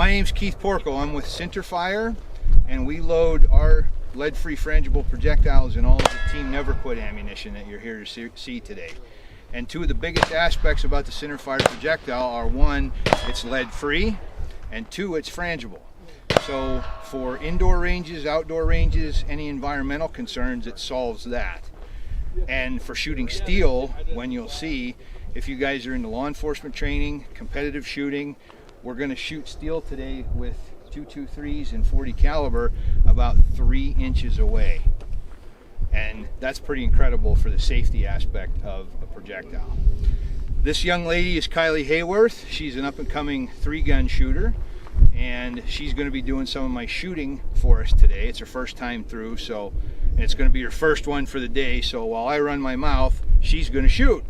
My name's Keith Porco. I'm with Sinterfire, and we load our lead-free frangible projectiles in all of the Team Never Quit ammunition that you're here to see today. And two of the biggest aspects about the Sinterfire projectile are, one, it's lead-free, and two, it's frangible. So for indoor ranges, outdoor ranges, any environmental concerns, it solves that. And for shooting steel, when you'll see, if you guys are into law enforcement training, competitive shooting, we're going to shoot steel today with 223s and 40 caliber about 3 inches away. And that's pretty incredible for the safety aspect of a projectile. This young lady is Kylie Hayworth. She's an up-and-coming 3-gun shooter, and she's going to be doing some of my shooting for us today. It's her first time through, and it's going to be her first one for the day, so while I run my mouth, she's going to shoot.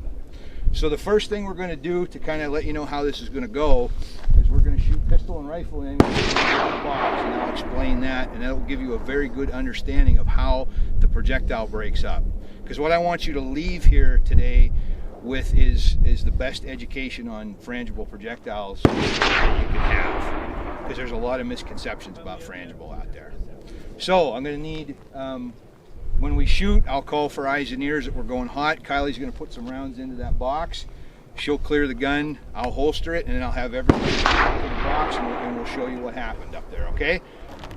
So the first thing we're going to do to kind of let you know how this is going to go is we're going to shoot pistol and rifle ammunition in the box, and I'll explain that, and that'll give you a very good understanding of how the projectile breaks up. Because what I want you to leave here today with is the best education on frangible projectiles that you can have, because there's a lot of misconceptions about frangible out there. So I'm going to need, when we shoot, I'll call for eyes and ears that we're going hot. Kylie's going to put some rounds into that box. She'll clear the gun, I'll holster it, and then I'll have everybody in the box, and we'll show you what happened up there, okay?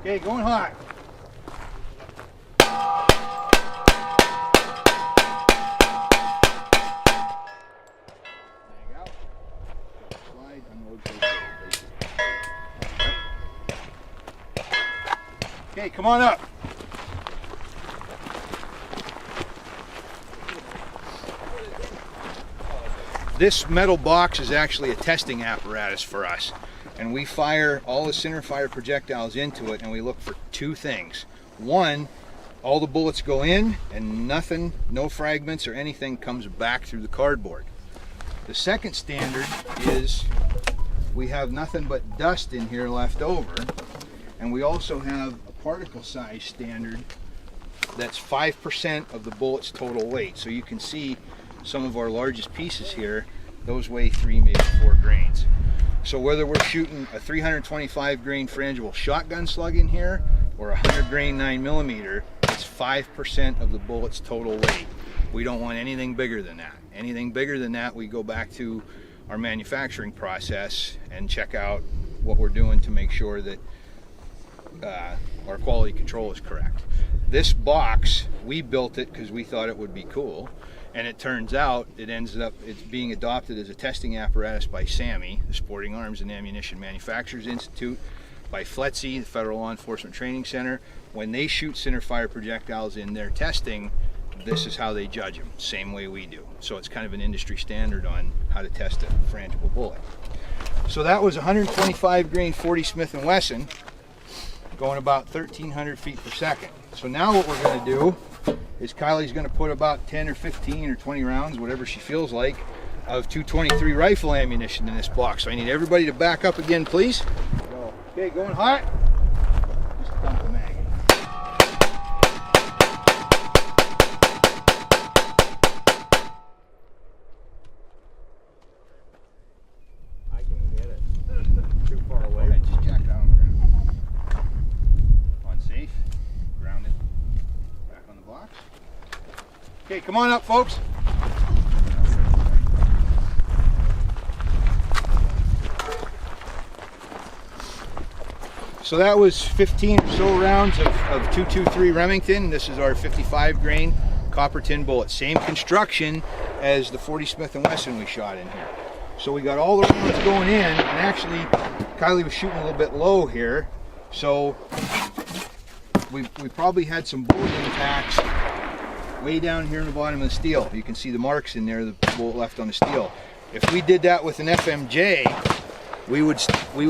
Okay, going hot. Hang out. Slide, unload, okay, come on up. This metal box is actually a testing apparatus for us, and we fire all the Sinterfire projectiles into it, and we look for two things. One, all the bullets go in and nothing, no fragments or anything comes back through the cardboard. The second standard is we have nothing but dust in here left over, and we also have a particle size standard that's 5% of the bullet's total weight. So you can see some of our largest pieces here, those weigh 3, maybe 4 grains. So whether we're shooting a 325 grain frangible shotgun slug in here or a 100 grain 9mm, it's 5% of the bullet's total weight. We don't want anything bigger than that. Anything bigger than that, we go back to our manufacturing process and check out what we're doing to make sure that our quality control is correct. This box, we built it because we thought it would be cool, and it turns out it's being adopted as a testing apparatus by SAMI, the Sporting Arms and Ammunition Manufacturers Institute, by FLETC, the Federal Law Enforcement Training Center. When they shoot Sinterfire projectiles in their testing, this is how they judge them, same way we do. So it's kind of an industry standard on how to test a frangible bullet. So that was 125 grain 40 Smith & Wesson, going about 1,300 feet per second. So now what we're going to do is Kylie's going to put about 10 or 15 or 20 rounds, whatever she feels like, of 223 rifle ammunition in this box. So I need everybody to back up again, please. Okay, going hot. Just dump the mag. I can't get it. Too far away. Okay, just jack it on the ground. Unsafe. Ground it. Back on the box. Okay, come on up, folks. So that was 15 or so rounds of 223 Remington. This is our 55 grain copper tin bullet. Same construction as the 40 Smith & Wesson we shot in here. So we got all the rounds going in, and actually Kylie was shooting a little bit low here. So we probably had some bullet impacts way down here in the bottom of the steel. You can see the marks in there, the bullet left on the steel. If we did that with an FMJ, we would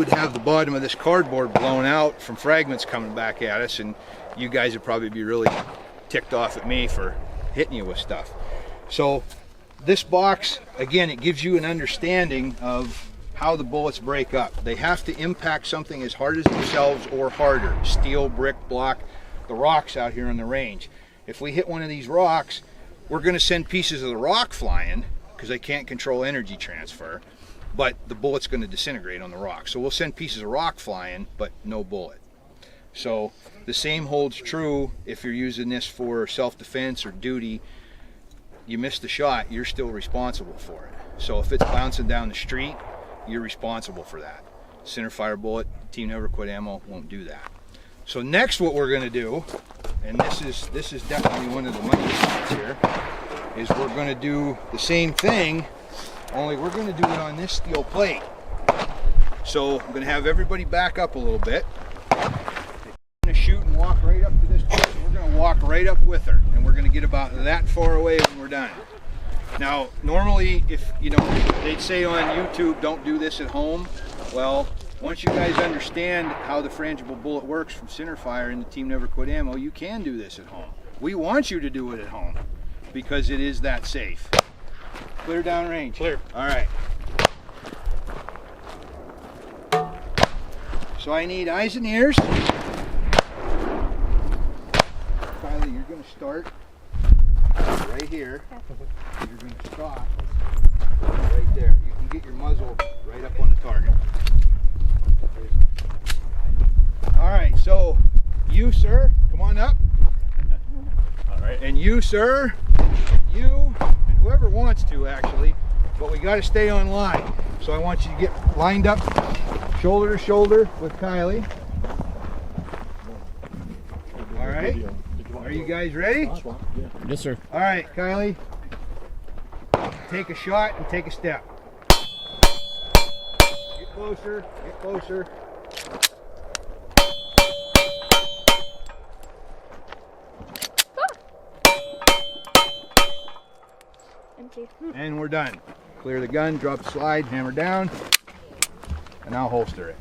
have the bottom of this cardboard blown out from fragments coming back at us, and you guys would probably be really ticked off at me for hitting you with stuff. So this box, again, it gives you an understanding of how the bullets break up. They have to impact something as hard as themselves or harder. Steel, brick, block, the rocks out here on the range. If we hit one of these rocks, we're going to send pieces of the rock flying because they can't control energy transfer. but the bullet's going to disintegrate on the rock. So we'll send pieces of rock flying, but no bullet. So the same holds true if you're using this for self-defense or duty. You miss the shot, you're still responsible for it. So if it's bouncing down the street, you're responsible for that. Centerfire bullet, Team Never Quit ammo won't do that. So next what we're going to do, and this is definitely one of the money shots here, is we're going to do the same thing, only we're going to do it on this steel plate. So I'm going to have everybody back up a little bit. We're going to shoot and walk right up to this place. We're going to walk right up with her, and we're going to get about that far away when we're done. Now, normally, if you know, they'd say on YouTube, don't do this at home. Well, once you guys understand how the frangible bullet works from Sinterfire and the Team Never Quit ammo, you can do this at home. We want you to do it at home because it is that safe. Clear downrange. Clear. All right. So I need eyes and ears. Kylie, you're going to start right here. You're going to stop right there. You can get your muzzle right up on the target. All right, so you, sir, come on up. All right. And you, sir, and you, and whoever wants to, actually, but we got to stay on line. So I want you to get lined up, shoulder to shoulder with Kylie. All right. Are you guys ready? Yes, sir. All right, Kylie. Take a shot and take a step. Get closer, get closer. Empty. And we're done. Clear the gun, drop the slide, hammer down, and I'll holster it.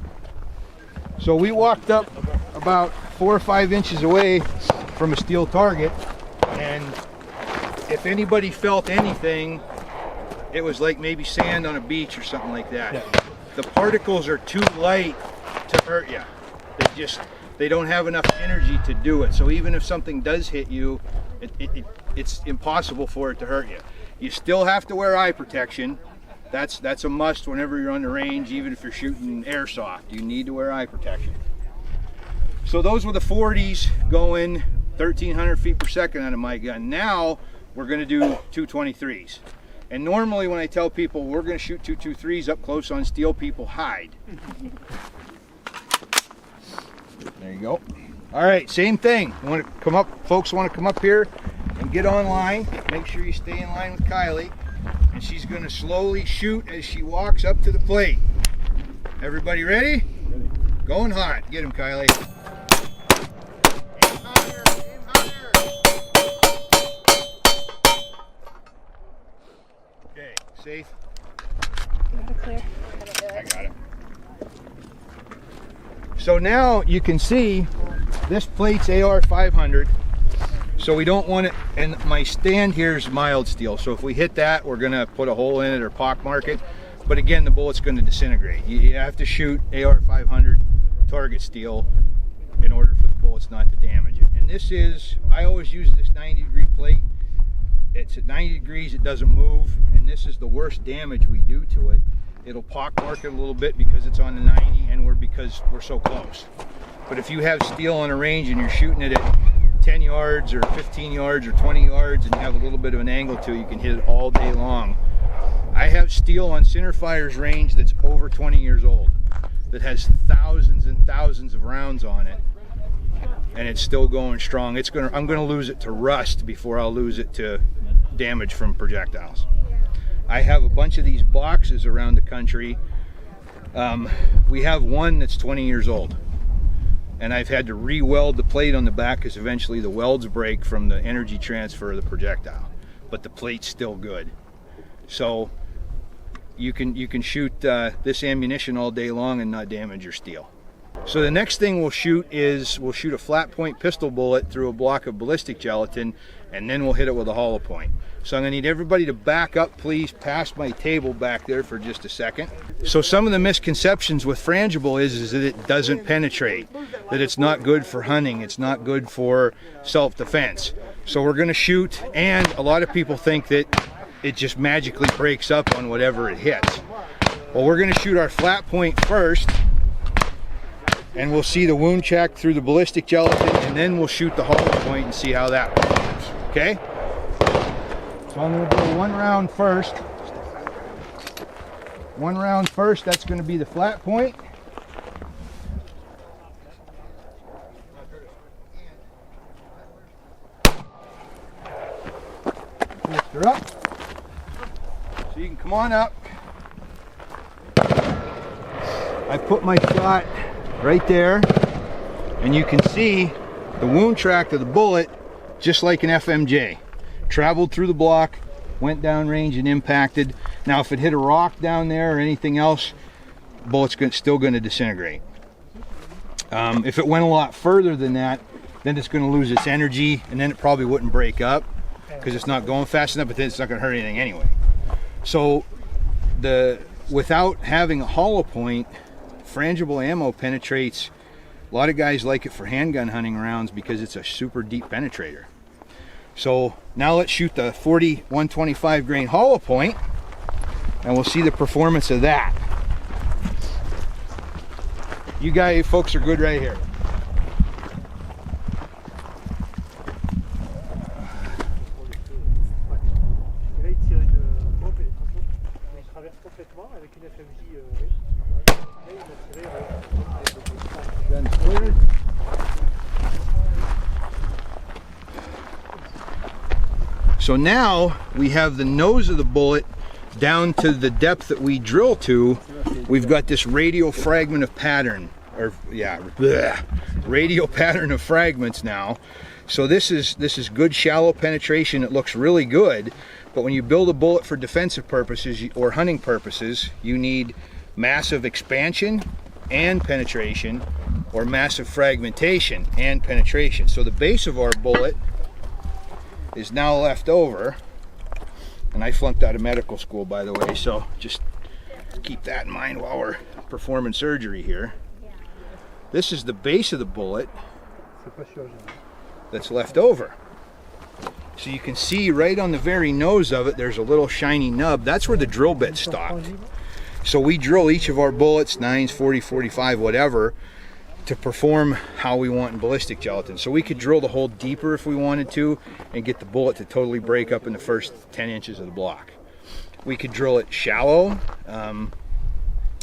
So we walked up about 4 or 5 inches away from a steel target, and if anybody felt anything, it was like maybe sand on a beach or something like that. Yeah. The particles are too light to hurt you. They don't have enough energy to do it. So even if something does hit you, it's impossible for it to hurt you. You still have to wear eye protection. That's a must whenever you're on the range, even if you're shooting airsoft. You need to wear eye protection. So those were the 40s going 1,300 feet per second out of my gun. Now we're going to do 223s. And normally when I tell people we're going to shoot 223s up close on steel, people hide. There you go. All right, same thing. You want to come up, folks want to come up here and get on line. Make sure you stay in line with Kylie. And she's going to slowly shoot as she walks up to the plate. Everybody ready? Ready. Going hot. Get him, Kylie. Aim higher, aim higher. Okay, safe. You got it clear. I got it. So now you can see this plate's AR 500. So we don't want it, and my stand here is mild steel. So if we hit that, we're gonna put a hole in it or pockmark it. But again, the bullet's gonna disintegrate. You have to shoot AR 500 target steel in order for the bullets not to damage it. And this is, I always use this 90-degree plate. It's at 90 degrees, it doesn't move, and this is the worst damage we do to it. It'll pockmark it a little bit because it's on the 90 and because we're so close. But if you have steel on a range and you're shooting it at 10 yards or 15 yards or 20 yards and you have a little bit of an angle to it, you can hit it all day long. I have steel on Sinterfire's range that's over 20 years old, that has thousands and thousands of rounds on it, and it's still going strong. I'm gonna lose it to rust before I'll lose it to damage from projectiles. I have a bunch of these boxes around the country. We have one that's 20 years old. And I've had to re-weld the plate on the back because eventually the welds break from the energy transfer of the projectile. But the plate's still good. So you can shoot this ammunition all day long and not damage your steel. So the next thing we'll shoot a flat point pistol bullet through a block of ballistic gelatin, and then we'll hit it with a hollow point. So I'm gonna need everybody to back up, please, past my table back there for just a second. So some of the misconceptions with Frangible is that it doesn't penetrate, that it's not good for hunting, it's not good for self-defense. So we're gonna shoot, and a lot of people think that it just magically breaks up on whatever it hits. Well, we're going to shoot our flat point first, and we'll see the wound check through the ballistic gelatin, and then we'll shoot the hollow point and see how that performs. Okay? So I'm going to do one round first. One round first, that's going to be the flat point. Lift her up. So you can come on up. I put my shot right there, and you can see the wound track of the bullet, just like an FMJ. Traveled through the block, went down range and impacted. Now if it hit a rock down there or anything else, bullet's still going to disintegrate. If it went a lot further than that, then it's going to lose its energy, and then it probably wouldn't break up because it's not going fast enough, but then it's not going to hurt anything anyway. So without having a hollow point, frangible ammo penetrates. A lot of guys like it for handgun hunting rounds because it's a super deep penetrator. So now let's shoot the 40-125 grain hollow point, and we'll see the performance of that. You guys, folks, are good right here. Gun's cleared. So now we have the nose of the bullet down to the depth that we drill to. We've got this radial fragment of pattern, or yeah, radial pattern of fragments now. So this is good shallow penetration. It looks really good, but when you build a bullet for defensive purposes or hunting purposes, you need massive expansion and penetration, or massive fragmentation and penetration. So the base of our bullet is now left over, and I flunked out of medical school, by the way, so just keep that in mind while we're performing surgery here. This is the base of the bullet that's left over. So you can see right on the very nose of it, there's a little shiny nub. That's where the drill bit stopped. So we drill each of our bullets, 9s, 40, 45, whatever, to perform how we want in ballistic gelatin. So we could drill the hole deeper if we wanted to and get the bullet to totally break up in the first 10 inches of the block. We could drill it shallow.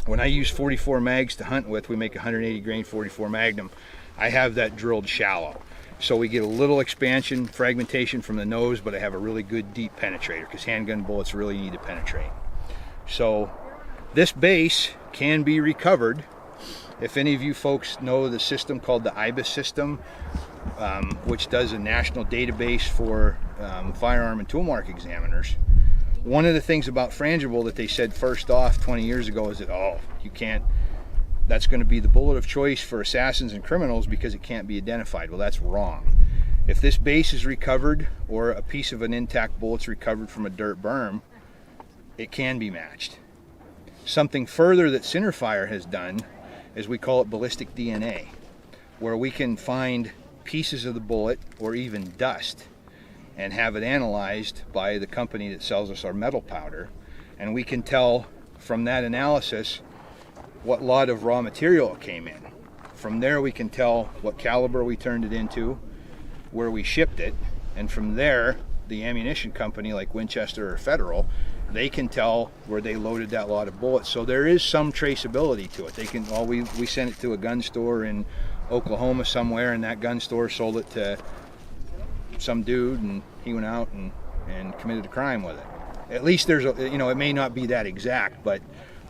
When I use 44 mags to hunt with, we make 180 grain 44 Magnum. I have that drilled shallow. So we get a little expansion, fragmentation from the nose, but I have a really good deep penetrator because handgun bullets really need to penetrate. So this base can be recovered. If any of you folks know the system called the IBIS system, which does a national database for firearm and tool mark examiners, one of the things about Frangible that they said first off 20 years ago is that, oh, you can't, that's going to be the bullet of choice for assassins and criminals because it can't be identified. Well, that's wrong. If this base is recovered or a piece of an intact bullet's recovered from a dirt berm, it can be matched. Something further that Sinterfire has done is we call it ballistic DNA, where we can find pieces of the bullet or even dust and have it analyzed by the company that sells us our metal powder, and we can tell from that analysis what lot of raw material it came in. From there we can tell what caliber we turned it into, where we shipped it, and from there the ammunition company like Winchester or Federal, they can tell where they loaded that lot of bullets. So there is some traceability to it. They can, well, we sent it to a gun store in Oklahoma somewhere, and that gun store sold it to some dude, and he went out and committed a crime with it. At least there's a, you know, it may not be that exact, but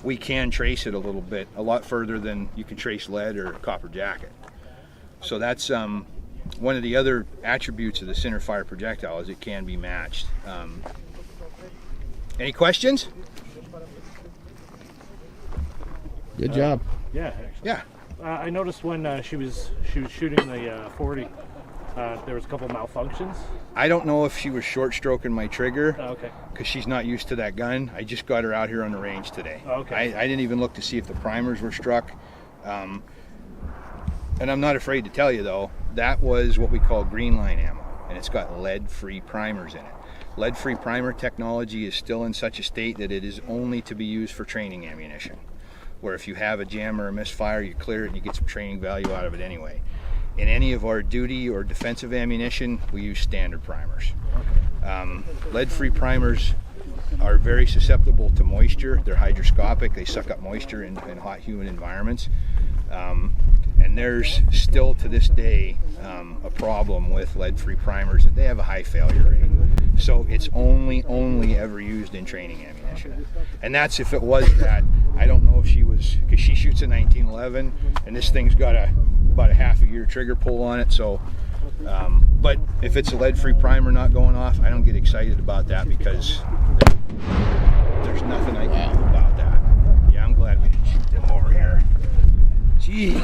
we can trace it a little bit, a lot further than you can trace lead or copper jacket. So that's one of the other attributes of the Sinterfire projectile, is it can be matched. Any questions? Good job. Yeah, actually. Yeah. I noticed when she was shooting the 40, there was a couple malfunctions. I don't know if she was short stroking my trigger, Okay. because she's not used to that gun. I just got her out here on the range today. Okay. I didn't even look to see if the primers were struck. And I'm not afraid to tell you though, that was what we call green line ammo, and it's got lead-free primers in it. Lead-free primer technology is still in such a state that it is only to be used for training ammunition, where if you have a jam or a misfire, you clear it and you get some training value out of it anyway. In any of our duty or defensive ammunition, we use standard primers. Lead-free primers are very susceptible to moisture. They're hygroscopic. They suck up moisture in hot, humid environments. And there's still to this day a problem with lead-free primers, that they have a high failure rate. So it's only ever used in training ammunition. And that's if it was that. I don't know if she was, because she shoots a 1911, and this thing's got about a half a year trigger pull on it. So, but if it's a lead-free primer not going off, I don't get excited about that, because there's nothing I can do about that. Yeah, I'm glad we didn't shoot them over here. Jesus.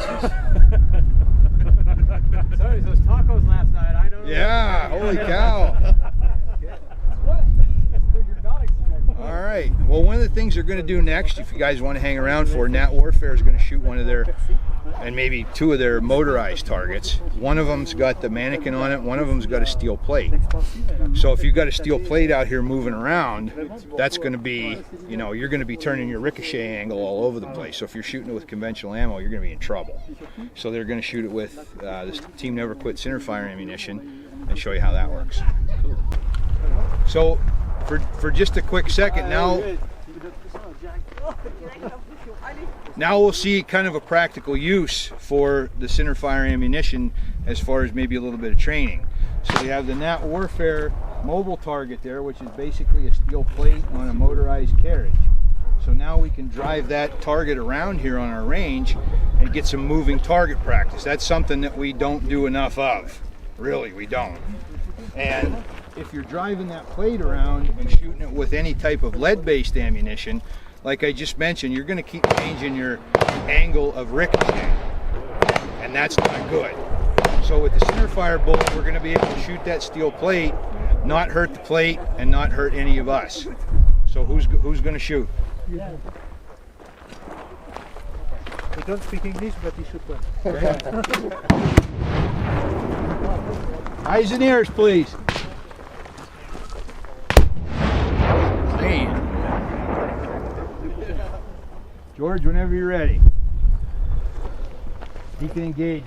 Sorry, those tacos last night. I don't know. Yeah, holy cow. All right. Well, one of the things they're going to do next, if you guys want to hang around for, Nat Warfare is going to shoot one of their, and maybe two of their motorized targets. One of them's got the mannequin on it. One of them's got a steel plate. So if you've got a steel plate out here moving around, that's going to be, you know, you're going to be turning your ricochet angle all over the place. So if you're shooting it with conventional ammo, you're going to be in trouble. So they're going to shoot it with this Team Never Quit Sinterfire ammunition and show you how that works. So for just a quick second now we'll see kind of a practical use for the Sinterfire ammunition as far as maybe a little bit of training. So we have the Nat Warfare mobile target there, which is basically a steel plate on a motorized carriage. So now we can drive that target around here on our range and get some moving target practice. That's something that we don't do enough of. Really, we don't. And if you're driving that plate around and shooting it with any type of lead-based ammunition, like I just mentioned, you're going to keep changing your angle of ricochet, and that's not good. So with the Sinterfire bullet, we're going to be able to shoot that steel plate, not hurt the plate, and not hurt any of us. So who's going to shoot? Yeah. We don't speak English, but he should well. Eyes and ears, please. George, whenever you're ready. He can engage.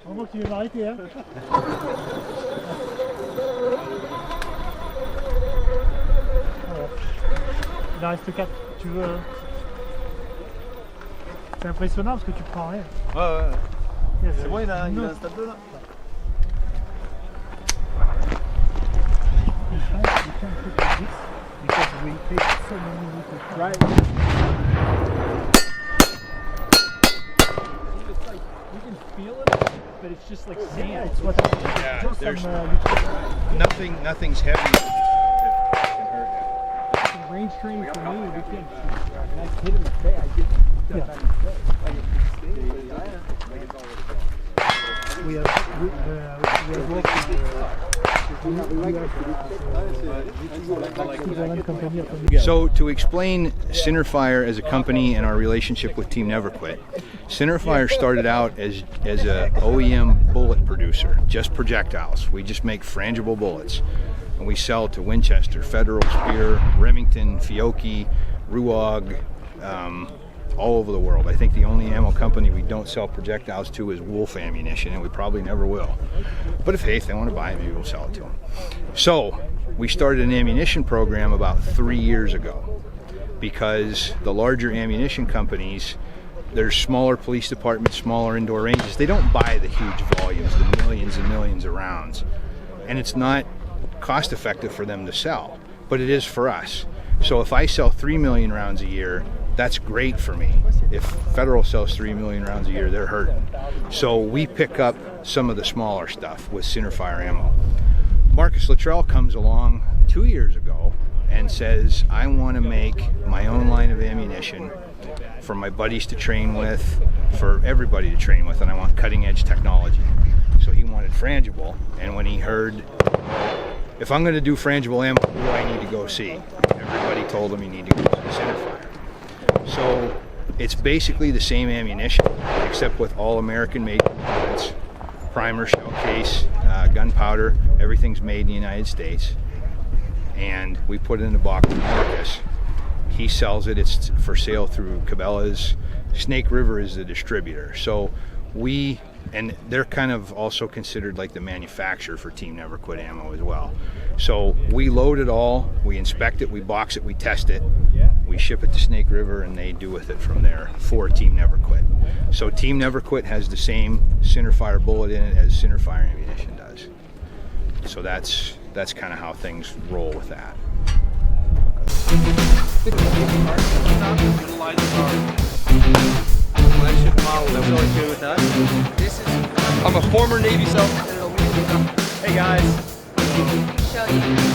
Vraiment tu veux m'arrêter, hein? Il en reste 4. Tu veux... C'est impressionnant parce que tu prends rien. Ouais. C'est bon, il a un stade 2 là. Because we take so many little tries. You can feel it, but it's just like sand. It's what, yeah, there's nothing's heavy that can hurt that. Range training for me, we can. I hit him in the face. I get that in the face. We have worked So to explain Sinterfire as a company and our relationship with Team Never Quit, Sinterfire started out as a OEM bullet producer, just projectiles. We just make frangible bullets, and we sell to Winchester, Federal, Spear, Remington, Fiocchi, Ruag, all over the world. I think the only ammo company we don't sell projectiles to is Wolf Ammunition, and we probably never will. But if they want to buy it, maybe we'll sell it to them. So we started an ammunition program about 3 years ago, because the larger ammunition companies, there's smaller police departments, smaller indoor ranges, they don't buy the huge volumes, the millions and millions of rounds, and it's not cost effective for them to sell, but it is for us. So if I sell 3 million rounds a year, that's great for me. If Federal sells 3 million rounds a year, they're hurting. So we pick up some of the smaller stuff with Sinterfire ammo. Marcus Luttrell comes along 2 years ago and says, I want to make my own line of ammunition for my buddies to train with, for everybody to train with, and I want cutting edge technology. So he wanted Frangible, and when he heard, if I'm going to do Frangible ammo, who do I need to go see? Everybody told him you need to go see Sinterfire. So it's basically the same ammunition, except with all American made components, primer, shell case, gunpowder, everything's made in the United States. And we put it in a box with Marcus. He sells it, it's for sale through Cabela's. Snake River is the distributor. So and they're kind of also considered like the manufacturer for Team Never Quit ammo as well. So we load it all, we inspect it, we box it, we test it, we ship it to Snake River, and they do with it from there for Team Never Quit. So Team Never Quit has the same Sinterfire bullet in it as Sinterfire ammunition does. So that's kind of how things roll with that. Flagship model that was always good with us. I'm a former Navy SEAL. Hey guys. Show you.